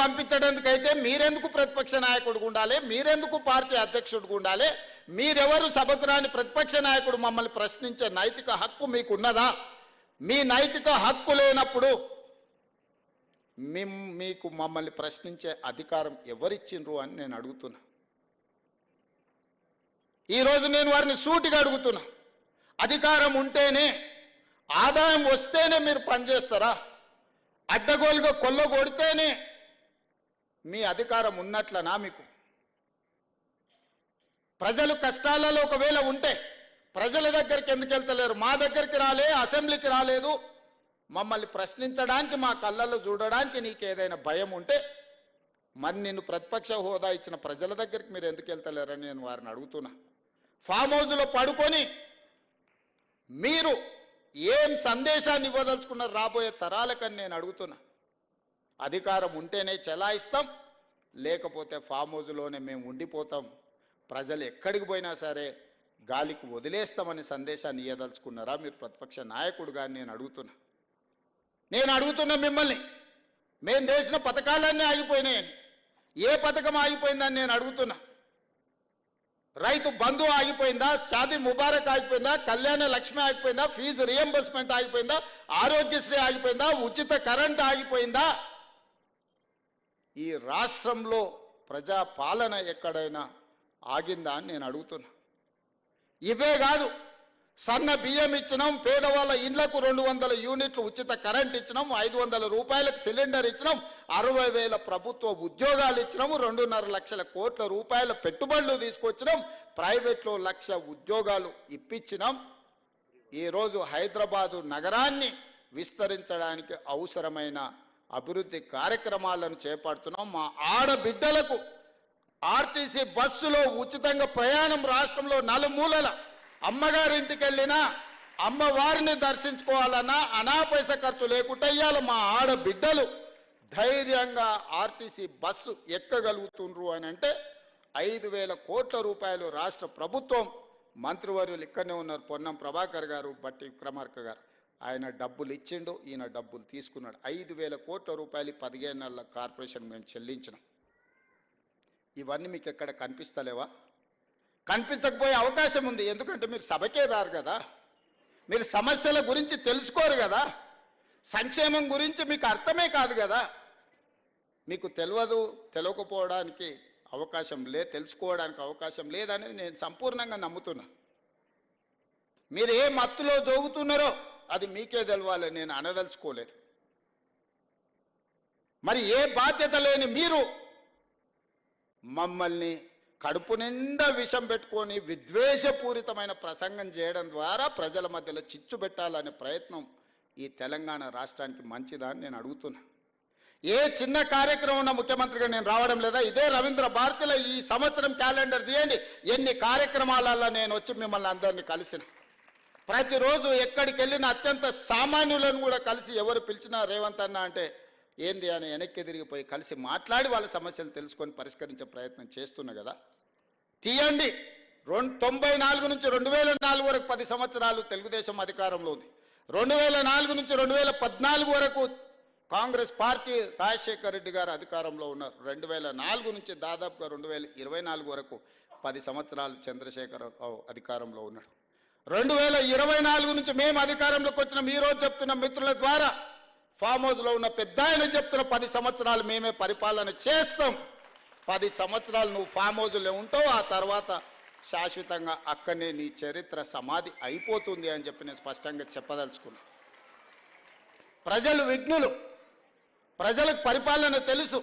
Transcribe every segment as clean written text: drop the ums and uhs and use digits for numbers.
పంపించడానికైతే మీరెందుకు ప్రతిపక్ష నాయకుడిగా ఉండాలి? మీరెందుకు పార్టీ అధ్యక్షుడిగా ఉండాలి? మీరెవరు సభకు రాని ప్రతిపక్ష నాయకుడు మమ్మల్ని ప్రశ్నించే నైతిక హక్కు మీకున్నదా? మీ నైతిక హక్కు లేనప్పుడు మీకు మమ్మల్ని ప్రశ్నించే అధికారం ఎవరిచ్చిండ్రు అని నేను అడుగుతున్నా. ఈరోజు నేను వారిని సూటిగా అడుగుతున్నా. అధికారం ఉంటేనే, ఆదాయం వస్తేనే మీరు పనిచేస్తారా? అడ్డగోలుగా కొల్లగొడితేనే మీ అధికారం ఉన్నట్లనా? మీకు ప్రజలు కష్టాలలో ఒకవేళ ఉంటే ప్రజల దగ్గరికి ఎందుకు వెళ్తలేరు? మా దగ్గరికి రాలే, అసెంబ్లీకి రాలేదు, మమ్మల్ని ప్రశ్నించడానికి, మా కళ్ళల్లో చూడడానికి నీకు ఏదైనా భయం ఉంటే మరి నిన్ను ప్రతిపక్ష హోదా ఇచ్చిన ప్రజల దగ్గరికి మీరు ఎందుకు వెళ్తలేరని నేను వారిని అడుగుతున్నా. ఫామ్ హౌస్లో పడుకొని మీరు ఏం సందేశాన్ని ఇవ్వదలుచుకున్నారు రాబోయే తరాలకని నేను అడుగుతున్నా. అధికారం ఉంటేనే చెలాయిస్తాం, లేకపోతే ఫామ్ హౌస్లోనే మేము ఉండిపోతాం, ప్రజలు ఎక్కడికి పోయినా సరే గాలికి వదిలేస్తామని సందేశాన్ని ఇవ్వదలుచుకున్నారా మీరు ప్రతిపక్ష నాయకుడుగా నేను అడుగుతున్నా. మిమ్మల్ని, మేము చేసిన పథకాలన్నీ ఆగిపోయినాయని. ఏ పథకం ఆగిపోయిందని నేను అడుగుతున్నా. రైతు బంధు ఆగిపోయిందా? షాదీ ముబారక్ ఆగిపోయిందా? కళ్యాణ లక్ష్మి ఆగిపోయిందా? ఫీజు రియంబర్స్మెంట్ ఆగిపోయిందా? ఆరోగ్యశ్రీ ఆగిపోయిందా? ఉచిత కరెంట్ ఆగిపోయిందా? ఈ రాష్ట్రంలో ప్రజా పాలన ఎక్కడైనా ఆగిందా అని నేను అడుగుతున్నా. ఇవే కాదు, సన్న బియ్యం ఇచ్చినాం, పేదవాళ్ళ ఇళ్లకు 200 యూనిట్లు ఉచిత కరెంట్ ఇచ్చినాం, 500 రూపాయలకు సిలిండర్ ఇచ్చినాం, 60,000 ప్రభుత్వ ఉద్యోగాలు ఇచ్చినాము, 2.5 లక్షల కోట్ల రూపాయల పెట్టుబడులు తీసుకొచ్చినాం, ప్రైవేట్లో 1,00,000 ఉద్యోగాలు ఇప్పించినాం. ఈరోజు హైదరాబాదు నగరాన్ని విస్తరించడానికి అవసరమైన అభివృద్ధి కార్యక్రమాలను చేపడుతున్నాం. మా ఆడబిడ్డలకు ఆర్టీసీ బస్సులో ఉచితంగా ప్రయాణం రాష్ట్రంలో నలుమూలల అమ్మగారింటికి వెళ్ళినా, అమ్మవారిని దర్శించుకోవాలన్నా అనా పైసా ఖర్చు లేకుండా ఇయ్యాల మా ఆడబిడ్డలు ధైర్యంగా ఆర్టీసీ బస్సు ఎక్కగలుగుతుండ్రు అని అంటే 5,000 కోట్ల రూపాయలు రాష్ట్ర ప్రభుత్వం, మంత్రివర్యులు ఇక్కడనే ఉన్నారు, పొన్నం ప్రభాకర్ గారు, బట్టి విక్రమార్క గారు, ఆయన డబ్బులు ఇచ్చిండు, ఈయన డబ్బులు తీసుకున్నాడు. 5,000 కోట్ల రూపాయలు 15 నెలల కార్పొరేషన్ మేము చెల్లించినాం. ఇవన్నీ మీకు ఎక్కడ కనిపిస్తలేవా? కనిపించకపోయే అవకాశం ఉంది. ఎందుకంటే మీరు సభకే రారు కదా, మీరు సమస్యల గురించి తెలుసుకోరు కదా, సంక్షేమం గురించి మీకు అర్థమే కాదు కదా, మీకు తెలియకపోవడానికి అవకాశం తెలుసుకోవడానికి అవకాశం లేదనేది నేను సంపూర్ణంగా నమ్ముతున్నా. మీరు ఏ మత్తులో జోగుతున్నారో అది మీకే తెలవాలి, నేను అనదలుచుకోలేదు. మరి ఏ బాధ్యత లేని మీరు మమ్మల్ని కడుపు నిండా విషం పెట్టుకొని విద్వేషపూరితమైన ప్రసంగం చేయడం ద్వారా ప్రజల మధ్యలో చిచ్చు పెట్టాలనే ప్రయత్నం ఈ తెలంగాణ రాష్ట్రానికి మంచిదా అని నేను అడుగుతున్నా. ఏ చిన్న కార్యక్రమం ఉన్న ముఖ్యమంత్రిగా నేను రావడం లేదా? ఇదే రవీంద్ర భారతిలో ఈ సంవత్సరం క్యాలెండర్ తీయండి, ఎన్ని కార్యక్రమాలలో నేను వచ్చి మిమ్మల్ని అందరినీ కలిసిన. ప్రతిరోజు ఎక్కడికి వెళ్ళిన అత్యంత సామాన్యులను కూడా కలిసి ఎవరు పిలిచినా రేవంత్ అన్న అంటే ఏంది అని వెనక్కి తిరిగిపోయి కలిసి మాట్లాడి వాళ్ళ సమస్యలు తెలుసుకొని పరిష్కరించే ప్రయత్నం చేస్తున్నా కదా. తీయండి, 94 నుంచి 2004 వరకు 10 సంవత్సరాలు తెలుగుదేశం అధికారంలో ఉంది. 2004 నుంచి 2014 వరకు కాంగ్రెస్ పార్టీ రాజశేఖర్ రెడ్డి గారు అధికారంలో ఉన్నారు. 2004 నుంచి దాదాపుగా 2024 వరకు 10 సంవత్సరాలు చంద్రశేఖరరావు అధికారంలో ఉన్నాడు. 2024 నుంచి మేము అధికారంలోకి వచ్చిన ఈరోజు చెప్తున్న మిత్రుల ద్వారా ఫామ్ హౌస్లో ఉన్న పెద్ద ఆయన చెప్తున్న 10 సంవత్సరాలు మేమే పరిపాలన చేస్తాం. 10 సంవత్సరాలు నువ్వు ఫామ్ హౌస్లో ఉంటావు, ఆ తర్వాత శాశ్వతంగా అక్కడనే నీ చరిత్ర సమాధి అయిపోతుంది అని చెప్పి నేను స్పష్టంగా చెప్పదలుచుకున్నా. ప్రజలు విఘ్నులు, ప్రజలకు పరిపాలన తెలుసు.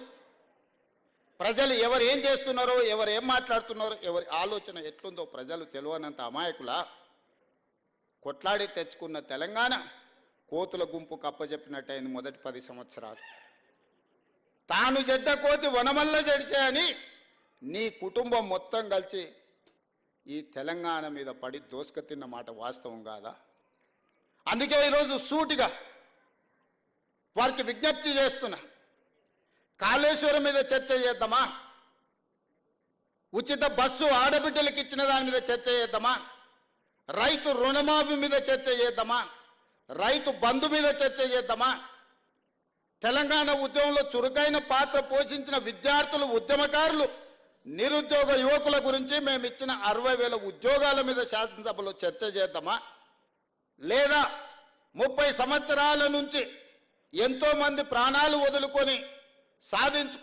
ప్రజలు ఎవరు ఏం చేస్తున్నారో, ఎవరు ఏం మాట్లాడుతున్నారో, ఎవరి ఆలోచన ఎట్లుందో ప్రజలు తెలియనంత అమాయకులా. కొట్లాడి తెచ్చుకున్న తెలంగాణ కోతుల గుంపు కప్పజెప్పినట్టయింది మొదటి 10 సంవత్సరాలు. తాను చెడ్డ కోతి వనమల్ల జడిచే అని నీ కుటుంబం మొత్తం కలిసి ఈ తెలంగాణ మీద పడి దోసుక తిన్న మాట వాస్తవం కాదా? అందుకే ఈరోజు సూటిగా వారికి విజ్ఞప్తి చేస్తున్నా. కాళేశ్వరం మీద చర్చ చేద్దామా? ఉచిత బస్సు ఆడబిడ్డలకు ఇచ్చిన దాని మీద చర్చ చేద్దామా? రైతు రుణమాఫీ మీద చర్చ చేద్దామా? రైతు బంధు మీద చర్చ చేద్దామా? తెలంగాణ ఉద్యమంలో చురుకైన పాత్ర పోషించిన విద్యార్థులు, ఉద్యమకారులు, నిరుద్యోగ యువకుల గురించి మేము ఇచ్చిన 60,000 ఉద్యోగాల మీద శాసనసభలో చర్చ చేద్దామా? లేదా 30 సంవత్సరాల నుంచి ఎంతో మంది ప్రాణాలు వదులుకొని సాధించుకు